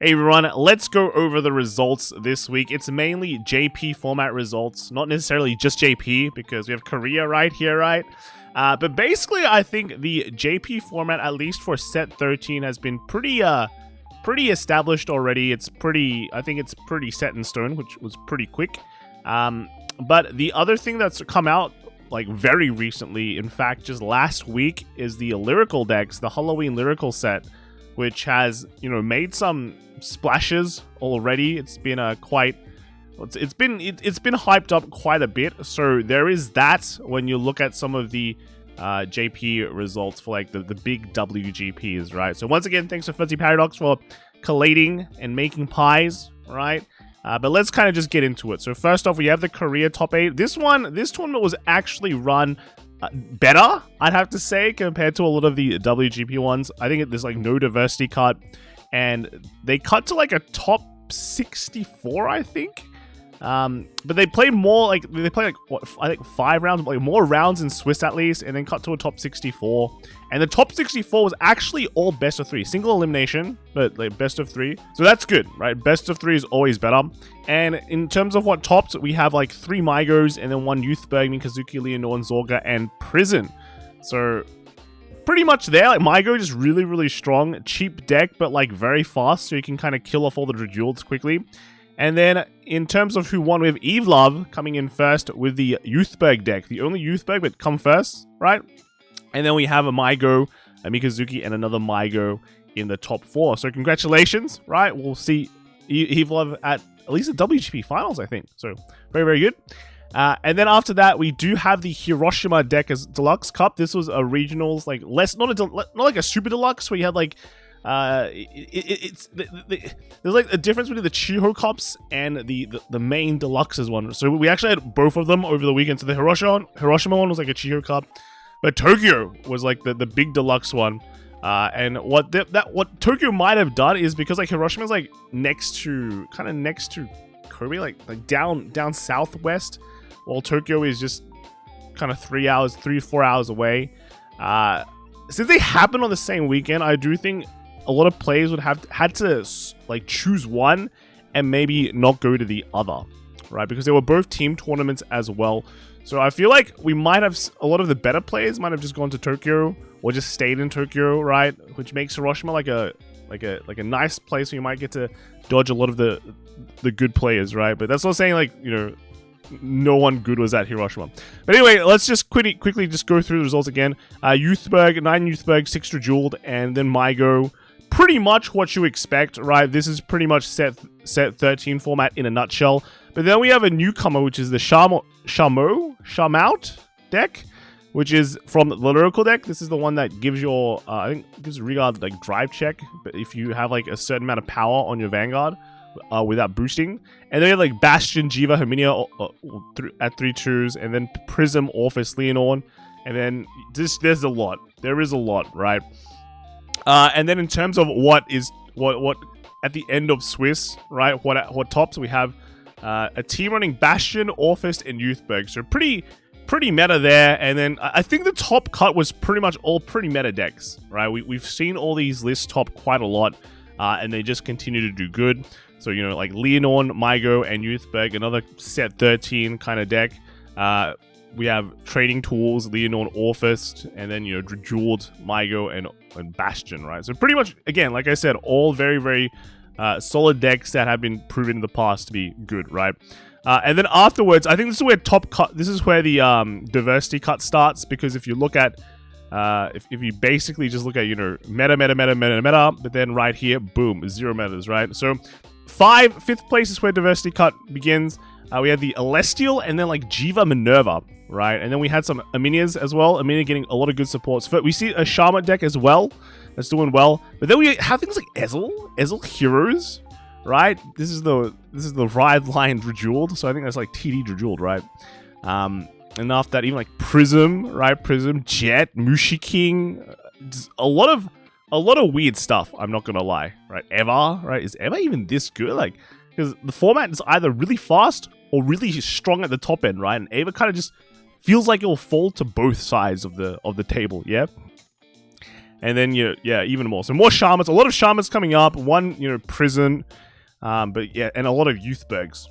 Hey everyone, let's go over the results this week. It's mainly JP format results, not necessarily just JP, because we have Korea right here, right? But basically, I think the JP format, at least for set 13, has been pretty established already. I think it's pretty set in stone, which was pretty quick. But the other thing that's come out, like very recently, in fact, just last week, is the Lyrical decks, the Halloween Lyrical set, which has, made some splashes already. It's been it's been hyped up quite a bit. So there is that when you look at some of the JP results for like the big WGPs, right? So once again, thanks to Fuzzy Paradox for collating and making pies, right? But let's kind of just get into it. So first off, we have the Korea top 8. This tournament was actually run better, I'd have to say, compared to a lot of the WGP ones. I think there's like no diversity cut, and they cut to like a top 64, I think. But they played more like I think 5 rounds, like more rounds in Swiss at least, and then cut to a top 64. And the top 64 was actually all best of 3, single elimination, but like best of 3. So that's good, right? Best of 3 is always better. And in terms of what topped, we have like 3 Migos and then 1 Youthberg, Mikazuki, Leonor, Zorga, and Prison. So pretty much there. Like Mygo just really strong, cheap deck, but like very fast, so you can kind of kill off all the Drajulds quickly. And then in terms of who won, we have Eve Love coming in first with the Youthberg deck, the only Youthberg but come first, right? And then we have a Mygo, a Mikazuki, and another Mygo in the top 4. So congratulations, right? We'll see Eve Love at least the WGP finals, I think. So very good. And then after that, we do have the Hiroshima deck as Deluxe Cup. This was a regionals, like not like a super deluxe where you had like there's like a difference between the Chiho Cups and the main Deluxes one. So we actually had both of them over the weekend. So the Hiroshima one was like a Chiho Cup, but Tokyo was like the big deluxe one. And what Tokyo might have done is because like Hiroshima is like next to Kobe, like down southwest, while Tokyo is just kind of 3 or 4 hours away. Since they happen on the same weekend, I do think a lot of players would had to like choose one and maybe not go to the other, right? Because they were both team tournaments as well. So I feel like we might have a lot of the better players might have just gone to Tokyo or just stayed in Tokyo, right? Which makes Hiroshima like a nice place where you might get to dodge a lot of the good players, right? But that's not saying like, no one good was at Hiroshima. But anyway, let's just quickly just go through the results again. Youthberg, 9 Youthberg, 6 Drajuled, and then Mygo. Pretty much what you expect, right? This is pretty much set 13 format in a nutshell. But then we have a newcomer, which is the Shamout deck, which is from the Lyrical deck. This is the one that gives your, I think, gives Regard like drive check, but if you have like a certain amount of power on your Vanguard without boosting. And then we have like Bastion, Jiva, Herminia at 3/2s, and then Prism, Orphis, Leonor, and then there's a lot. There is a lot, right? And then in terms of what at the end of Swiss, right? What tops we have a team running Bastion, Orphis, and Youthberg. So pretty meta there. And then I think the top cut was pretty much all pretty meta decks, right? We've seen all these lists top quite a lot, and they just continue to do good. So like Leonor, Mygo, and Youthberg, another set 13 kind of deck. We have Trading Tools, Leonor, Orphis, and then Drajuled, Mygo, and Bastion, right? So pretty much, again, like I said, all very solid decks that have been proven in the past to be good, right? And then afterwards, I think this is where this is where the diversity cut starts, because if you look at if you basically just look at meta, but then right here, boom, 0 metas, right? So 5th place is where diversity cut begins. We had the Celestial and then like Jiva Minerva, right? And then we had some Aminias as well. Aminia getting a lot of good supports. We see a Shaman deck as well that's doing well. But then we have things like Ezel Heroes, right? This is the Ride Line Drajuled, so I think that's like TD Drajuled, right? And after that, even like Prism, right? Prism, Jet, Mushi King, a lot of weird stuff. I'm not gonna lie, right? Eva, right? Is Eva even this good? Like, because the format is either really fast or really strong at the top end, right? And Eva kind of just feels like it will fall to both sides of the table, yeah. And then, yeah, even more. So more Shamans. A lot of Shamans coming up. One, Prison. But yeah, and a lot of Youthbergs.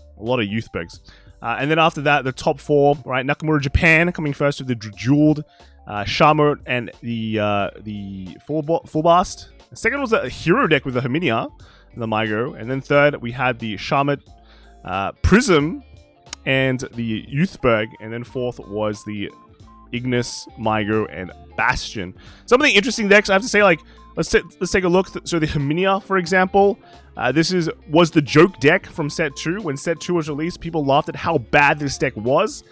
And then after that, the top 4, right? Nakamura Japan coming first with the Jeweled, Shamo, and the Full Blast. The second was a hero deck with the Herminia and the Mygo. And then third, we had the Shaman, Prism, and the Youthberg. And then fourth was the Ignis, Mygo, and Bastion. Some of the interesting decks, I have to say, like, let's take a look. So the Herminia, for example, this was the joke deck from set 2. When set 2 was released, people laughed at how bad this deck was.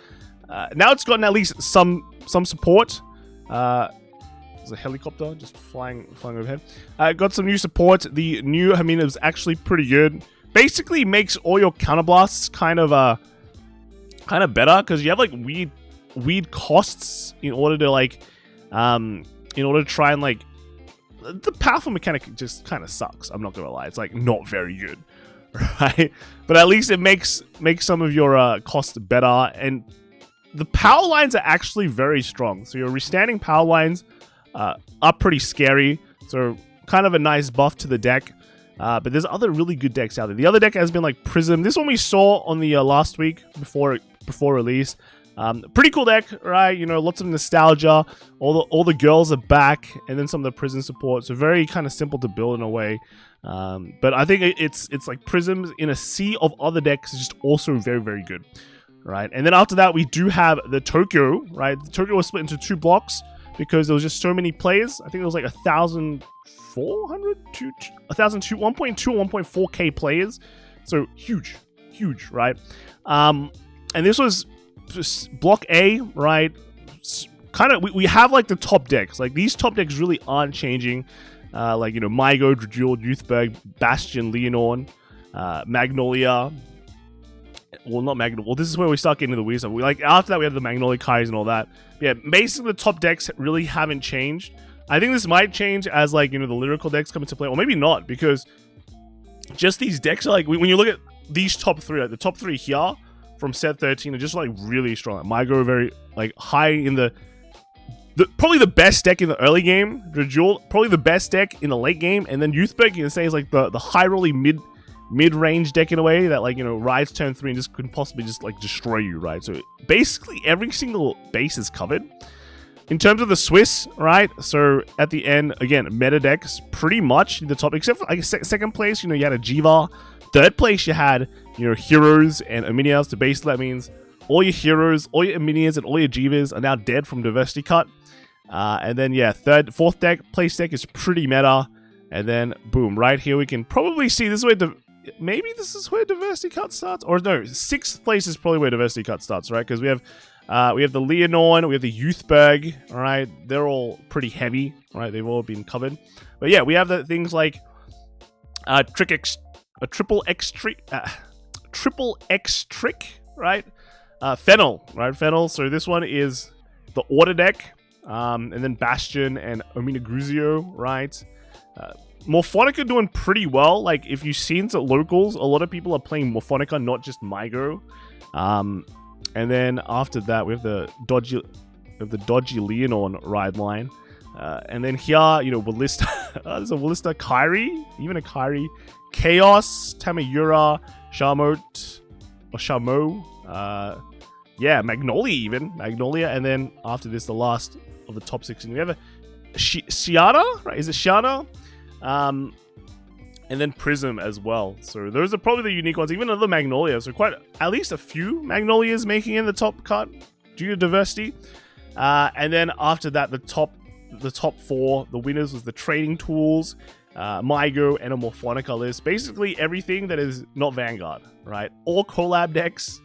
Now it's gotten at least some support. There's a helicopter just flying overhead. Got some new support. The new Herminia is actually pretty good. Basically makes all your counterblasts kind of better, because you have like weird costs in order to try and, like, the powerful mechanic just kind of sucks. I'm not gonna lie, it's like not very good, right? But at least it makes some of your costs better, and the power lines are actually very strong. So your restanding power lines are pretty scary. So kind of a nice buff to the deck. But there's other really good decks out there. The other deck has been like Prism. This one we saw on the last week before release. Pretty cool deck, right? Lots of nostalgia. All the girls are back, and then some of the Prison support. So very kind of simple to build in a way. But I think it's like Prisms in a sea of other decks is just also very, very good, right? And then after that, we do have the Tokyo, right? The Tokyo was split into 2 blocks because there was just so many players. I think it was like 1,400 to 1,002, 1.2 or 1.4k players. So huge, right? And this was block A, right? Kind of, we have like the top decks. Like these top decks really aren't changing. Like, Mygo, Drajul, Youthberg, Bastion, Leonorn, Magnolia. Well, not Magnolia. Well, this is where we start getting into the weird stuff. After that, we have the Magnolia Kais and all that. But yeah, basically the top decks really haven't changed. I think this might change as, like, the Lyrical decks come into play. Or maybe not, because just these decks are like, when you look at these top 3, like the top 3 here from set 13 are just like really strong. Like, Mygo very like high in the probably the best deck in the early game. Drajul, probably the best deck in the late game. And then Youthberg, you can say, is like the high rolly mid-range deck in a way that, like, rides turn 3 and just could possibly just like destroy you, right? So basically every single base is covered. In terms of the Swiss, right? So at the end, again, meta decks pretty much the top, except for like second place, you had a Jiva. Third place, you had, Heroes and Aminias. So basically that means all your Heroes, all your Aminias, and all your Jivas are now dead from Diversity Cut. And then, yeah, fourth place deck is pretty meta. And then, boom, right here we can probably see this is where maybe this is where Diversity Cut starts? Or no, 6th place is probably where Diversity Cut starts, right? Because we have the Leonorn, we have the Youthberg, all right? They're all pretty heavy, right? They've all been covered. But yeah, we have the things like Triple X Trick, right? Fennel, right? Fennel. So this one is the Order deck, and then Bastion and Omina Gruzio, right? Morphonica doing pretty well. Like, if you've seen the locals, a lot of people are playing Morphonica, not just Mygo. And then after that, we have the dodgy Leonorn ride line. And then here, Ballista. There's a Ballista Kairi, even a Kairi. Chaos, Tamayura, Shamo. Yeah, Magnolia. And then after this, the last of the top 16, we have a Shiana, right? Is it Shiana? And then Prism as well. So those are probably the unique ones. Even other Magnolias. So quite at least a few Magnolias making in the top cut due to diversity. And then after that, the top 4, the winners was the Trading Tools, Mygo, and a Morphonica list. Basically everything that is not Vanguard, right? All collab decks.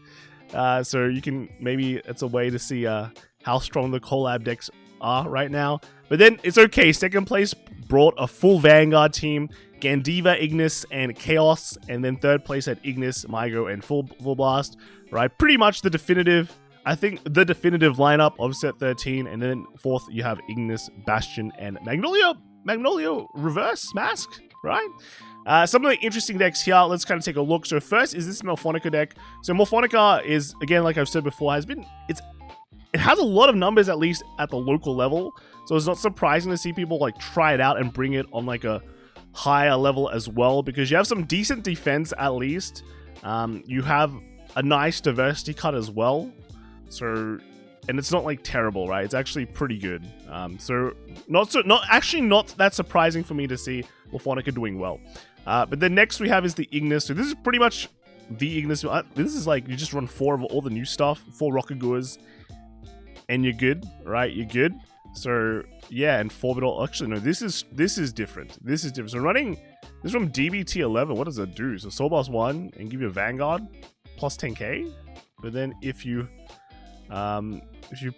So you can, maybe it's a way to see how strong the collab decks are right now. But then it's okay. Second place brought a full Vanguard team, Gandiva, Ignis, and Chaos. And then third place had Ignis, Mygo, and Full Blast, right? Pretty much the definitive, I think, the definitive lineup of set 13. And then fourth, you have Ignis, Bastion, and Magnolia Reverse Mask, right? Some of the interesting decks here, let's kind of take a look. So first is this Morphonica deck. So Morphonica is, again, like I've said before, it has a lot of numbers, at least at the local level. So it's not surprising to see people like try it out and bring it on like a higher level as well, because you have some decent defense at least. You have a nice diversity cut as well. So, and it's not like terrible, right? It's actually pretty good. So not that surprising for me to see Lafonica doing well. But then next we have is the Ignis. So this is pretty much the Ignis. This is like you just run 4 of all the new stuff, 4 Rockaguas, and you're good, right? You're good. So yeah, and 4 bit. Actually, no, this is different. This is different. So running this from DBT 11. What does it do? So Soul Blast 1 and give you a Vanguard plus 10k. But then if you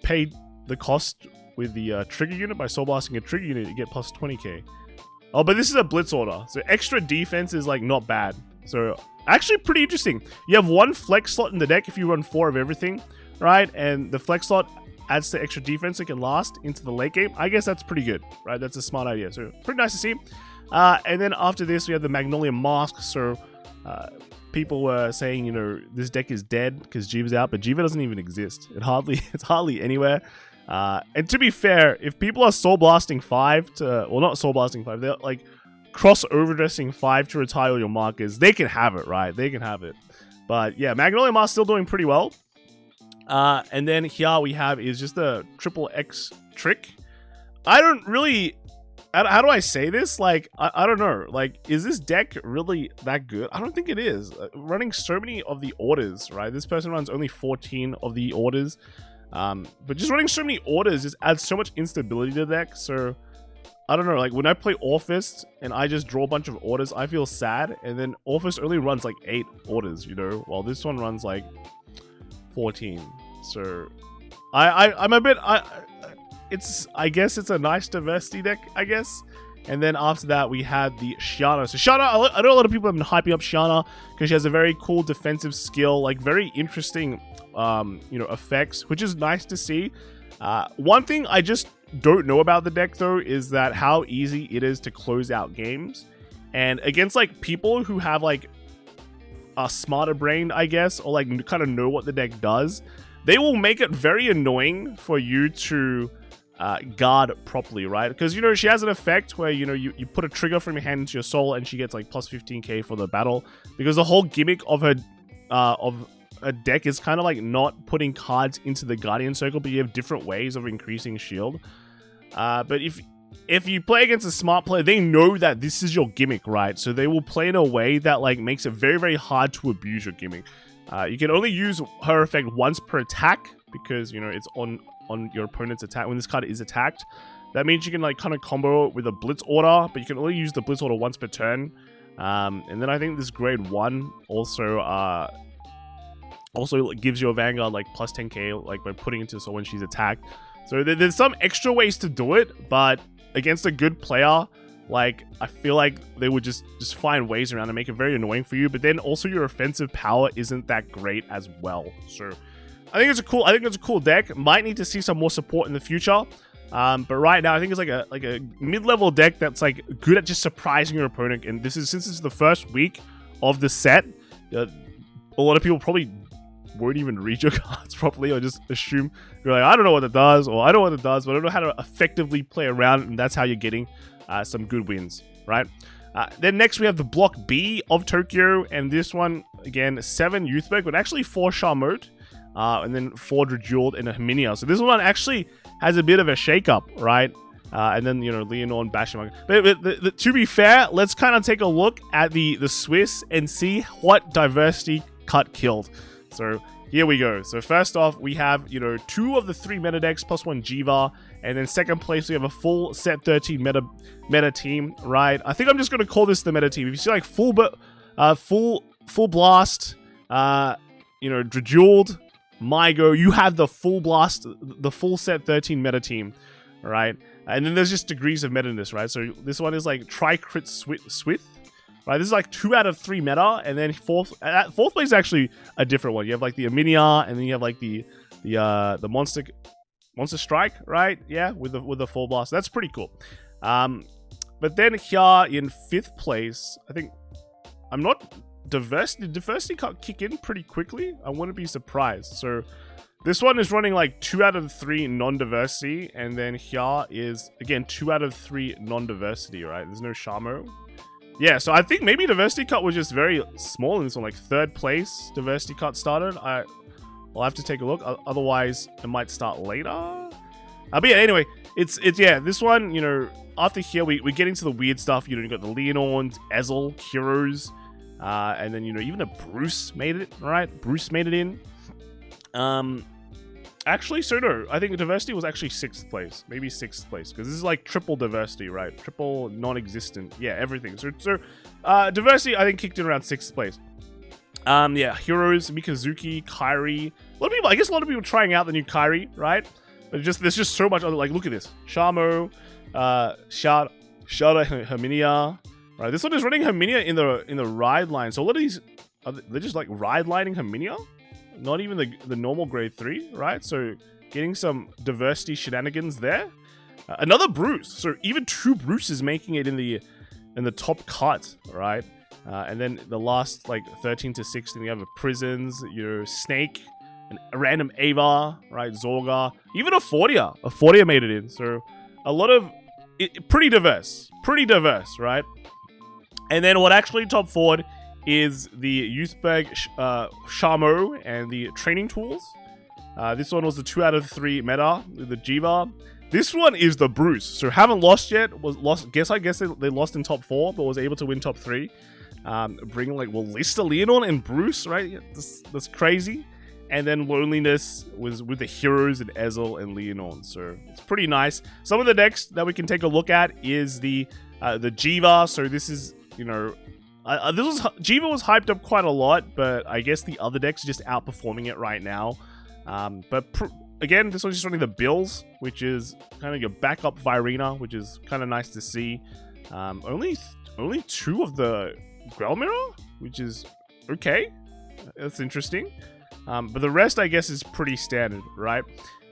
pay the cost with the trigger unit by Soul Blasting a trigger unit, you get plus 20k. Oh, but this is a Blitz order, so extra defense is like not bad. So actually pretty interesting. You have 1 flex slot in the deck if you run 4 of everything, right? And the flex slot adds to extra defense that can last into the late game. I guess that's pretty good, right? That's a smart idea. So pretty nice to see. And then after this, we have the Magnolia Mask. So people were saying, you know, this deck is dead because Jiva's out, but Jiva doesn't even exist. It's hardly anywhere. And to be fair, if people are Soul Blasting 5 to, well, not Soul Blasting 5, they're like cross overdressing 5 to retire all your markers, they can have it, right? They can have it. But yeah, Magnolia Mask still doing pretty well. And then here we have is just a triple X trick. I don't really, how do I say this? Like, I don't know. Like, is this deck really that good? I don't think it is. Running so many of the orders, right? This person runs only 14 of the orders. But just running so many orders just adds so much instability to the deck. So I don't know, like when I play Orphist and I just draw a bunch of orders, I feel sad. And then Orphist only runs like 8 orders, you know, while this one runs like 14. So I'm a bit, I guess it's a nice diversity deck, I guess. And then after that, we had the Shanna. So Shanna, I know a lot of people have been hyping up Shanna because she has a very cool defensive skill, like very interesting, you know, effects, which is nice to see. One thing I just don't know about the deck though is that how easy it is to close out games, and against like people who have like a smarter brain, I guess, or like kind of know what the deck does, they will make it very annoying for you to guard properly, right? Because, you know, she has an effect where, you know, you put a trigger from your hand into your soul and she gets like plus 15k for the battle, because the whole gimmick of her a deck is kind of like not putting cards into the Guardian Circle, but you have different ways of increasing shield. But if you play against a smart player, they know that this is your gimmick, right? So they will play in a way that like makes it very, very hard to abuse your gimmick. You can only use her effect once per attack because, you know, it's on your opponent's attack. When this card is attacked, that means you can like kind of combo it with a Blitz order, but you can only use the Blitz order once per turn. And then I think this grade 1 also gives you a Vanguard like plus 10k like by putting into so when she's attacked. So there's some extra ways to do it, but against a good player, like I feel like they would just find ways around to make it very annoying for you. But then also your offensive power isn't that great as well. So I think it's a cool deck. Might need to see some more support in the future. But right now I think it's like a mid-level deck that's like good at just surprising your opponent. And since this is the first week of the set, a lot of people probably won't even read your cards properly or just assume you're like, I don't know what it does, or I know what it does, but I don't know how to effectively play around, and that's how you're getting some good wins, right? Then next we have the Block B of Tokyo, and this one, again, 7 Youthberg, but actually 4 Charmote, and then 4 Drejeweled and a Herminia. So this one actually has a bit of a shake-up, right? And then, you know, Leonor and Bashimag. But to be fair, let's kind of take a look at the Swiss and see what diversity cut killed. So here we go. So first off, we have, you know, 2 of the 3 meta decks plus 1 Jiva, and then second place we have a full set 13 meta team, right? I think I'm just gonna call this the meta team. If you see like full blast, you know, Drejeweled, Mygo, you have the full blast, the full set 13 meta team, right? And then there's just degrees of meta-ness, right? So this one is like Tri-Crit Swith. Right, this is like 2 out of 3 meta, and then fourth place is actually a different one. You have like the Aminia, and then you have like the Monster Strike, right? Yeah, with the full blast. That's pretty cool. But then here in 5th place, I think diversity can't kick in pretty quickly. I wouldn't be surprised. So This one is running like 2 out of 3 non-diversity, and then here is, again, 2 out of 3 non-diversity, right? There's no Shamo. Yeah, so I think maybe diversity cut was just very small in this one, like 3rd place diversity cut started. I'll have to take a look, otherwise it might start later. But yeah, anyway, it's yeah, this one, you know, after here we get into the weird stuff. You know, you got the Leonons, Ezel, Heroes, and then, you know, even a Bruce made it, right? Bruce made it in. Actually, so no, I think the diversity was actually 6th place, maybe 6th place, because this is like triple diversity, right? Triple non-existent, yeah, everything. So diversity, I think, kicked in around 6th place. Yeah, Heroes, Mikazuki, Kairi. A lot of people, I guess a lot of people trying out the new Kairi, right? But there's just so much other, like, look at this. Shamo, Shada, Herminia. Right, this one is running Herminia in the ride line. So a lot of these, they're just like ride lining Herminia? Not even the normal grade 3, right? So getting some diversity shenanigans there. Another Bruce. So even 2 Bruces making it in the top cut, right? And then the last, like, 13 to 16, you have a Prisons, your Snake, a random Ava, right? Zorga, even a Fortia. A Fortia made it in. So a lot of, pretty diverse, right? And then what actually top forward is the Youthberg Shamo and the training tools. This one was the 2 out of 3 meta, the Jiva. This one is the Bruce. So haven't lost yet. I guess they lost in top 4, but was able to win top 3. Bringing like Lista, Leonon, and Bruce, right? Yeah, that's crazy. And then Loneliness was with the Heroes and Ezel and Leonon. So it's pretty nice. Some of the decks that we can take a look at is the Jiva. So this is, you know, Jiva was hyped up quite a lot, but I guess the other decks are just outperforming it right now. Again, this one's just running the Bills, which is kind of your backup Virina, which is kind of nice to see. Only 2 of the Grelmira, which is okay. That's interesting. But the rest, I guess, is pretty standard, right?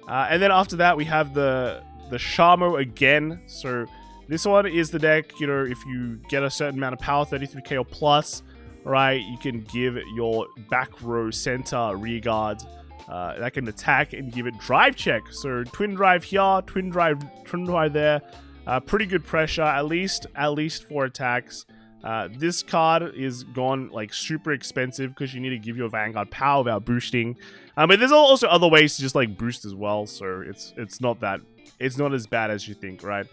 And then after that, we have the Shamo again. So this one is the deck, you know, if you get a certain amount of power, 33k or plus, right, you can give your back row center rear guard that can attack and give it drive check. So twin drive here, twin drive there. Pretty good pressure, at least 4 attacks. This card is gone like super expensive because you need to give your Vanguard power without boosting. But there's also other ways to just like boost as well, so it's not as bad as you think, right?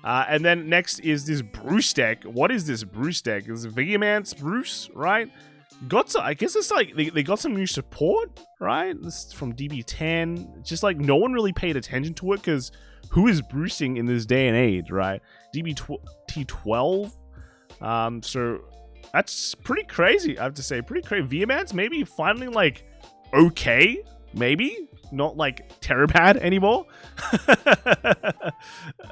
And then next is this Bruce deck. What is this Bruce deck? It's Vehemance Bruce, right? I guess it's like they got some new support, right? This is from DB10. Just like no one really paid attention to it because who is Brucing in this day and age, right? DB T12. So that's pretty crazy, I have to say. Pretty crazy. Vehemance maybe finally like okay, maybe not like terribad anymore.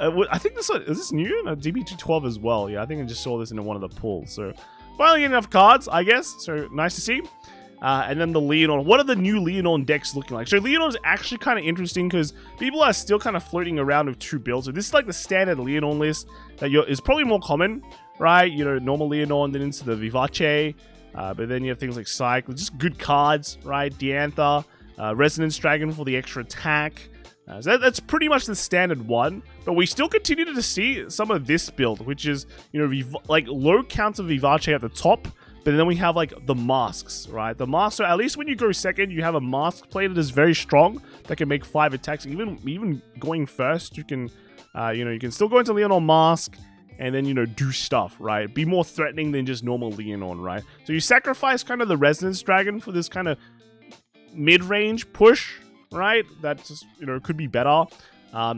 I think this one is this new? No, DB212 as well. Yeah, I think I just saw this in one of the pulls. So finally getting enough cards, I guess. So nice to see. And then the Leonon. What are the new Leonon decks looking like? So Leonon is actually kind of interesting because people are still kind of floating around with 2 builds. So this is like the standard Leonon list that is probably more common, right? You know, normal Leonon, then into the Vivace. But then you have things like Cycle, just good cards, right? Diantha, Resonance Dragon for the extra attack. So that's pretty much the standard one. But we still continue to see some of this build, which is, you know, like low counts of Vivace at the top. But then we have like the masks, right? The mask, so at least when you go second, you have a mask play that is very strong that can make 5 attacks. Even going first, you can, you know, you can still go into Leonon mask and then, you know, do stuff, right? Be more threatening than just normal Leonon, right? So you sacrifice kind of the Resonance Dragon for this kind of mid-range push, right? That just, you know, could be better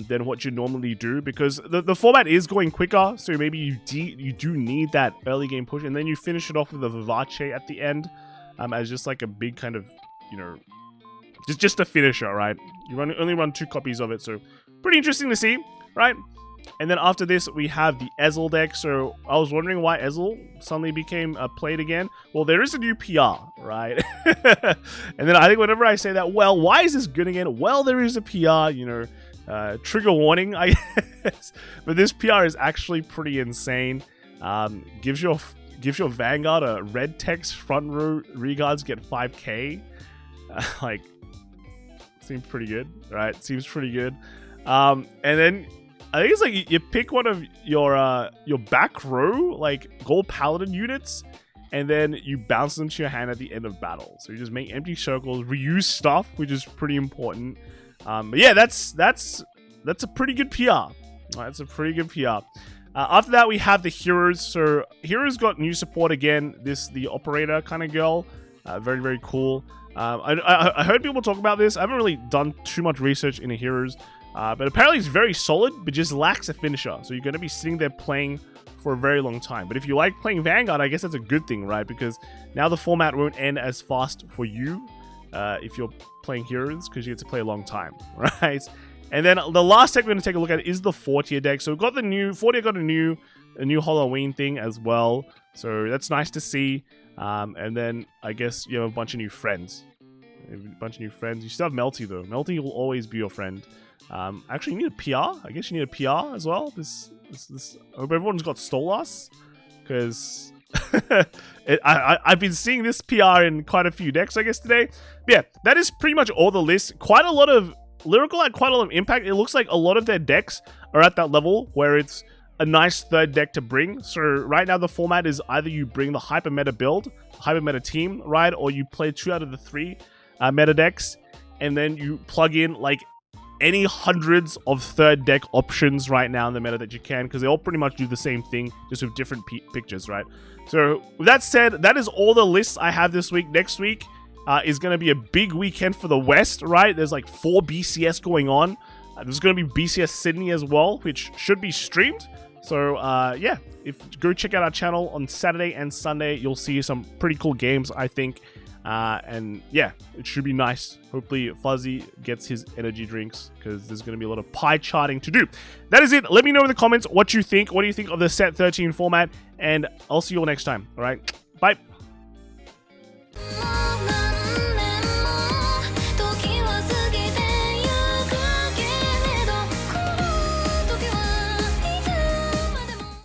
than what you normally do because the format is going quicker. So maybe you do need that early game push, and then you finish it off with a Vivace at the end as just like a big kind of, you know, just a finisher, right? You only run 2 copies of it, so pretty interesting to see, right? And then after this, we have the Ezel deck. So I was wondering why Ezel suddenly became played again. Well, there is a new PR, right? And then I think whenever I say that, well, why is this good again? Well, there is a PR, you know, trigger warning, I guess. But this PR is actually pretty insane. Gives your Vanguard a red text front row reguards get 5k. Like, Seems pretty good, right? Seems pretty good. And then I think it's like you pick one of your back row like gold paladin units, and then you bounce them to your hand at the end of battle. So you just make empty circles, reuse stuff, which is pretty important. But yeah, that's a pretty good PR. That's a pretty good PR. After that, we have the heroes. So heroes got new support again. The operator kind of girl, very, very cool. I heard people talk about this. I haven't really done too much research into heroes, but apparently it's very solid, but just lacks a finisher. So you're going to be sitting there playing for a very long time. But if you like playing Vanguard, I guess that's a good thing, right? Because now the format won't end as fast for you if you're playing heroes, because you get to play a long time, right? And then the last deck we're going to take a look at is the 4-tier deck. So we've got the new 4-tier got a new Halloween thing as well. So that's nice to see. And then I guess you have a bunch of new friends. You still have Melty though. Melty will always be your friend. Actually, you need a PR. I guess you need a PR as well. I hope everyone's got Stolas, because I've been seeing this PR in quite a few decks, I guess, today. But yeah, that is pretty much all the list. Lyrical had quite a lot of impact. It looks like a lot of their decks are at that level where it's a nice third deck to bring. So right now the format is either you bring the hyper meta build, hyper meta team, right, or you play 2 out of the 3 meta decks, and then you plug in like any hundreds of third deck options right now in the meta that you can, because they all pretty much do the same thing, just with different pictures, right? So with that said, that is all the lists I have this week. Next week is going to be a big weekend for the West, right? There's like 4 BCS going on. There's going to be BCS Sydney as well, which should be streamed. So yeah, go check out our channel on Saturday and Sunday. You'll see some pretty cool games, I think. And yeah, it should be nice. Hopefully Fuzzy gets his energy drinks, because there's going to be a lot of pie charting to do. That is it. Let me know in the comments what you think. What do you think of the Set 13 format? And I'll see you all next time. All right, bye.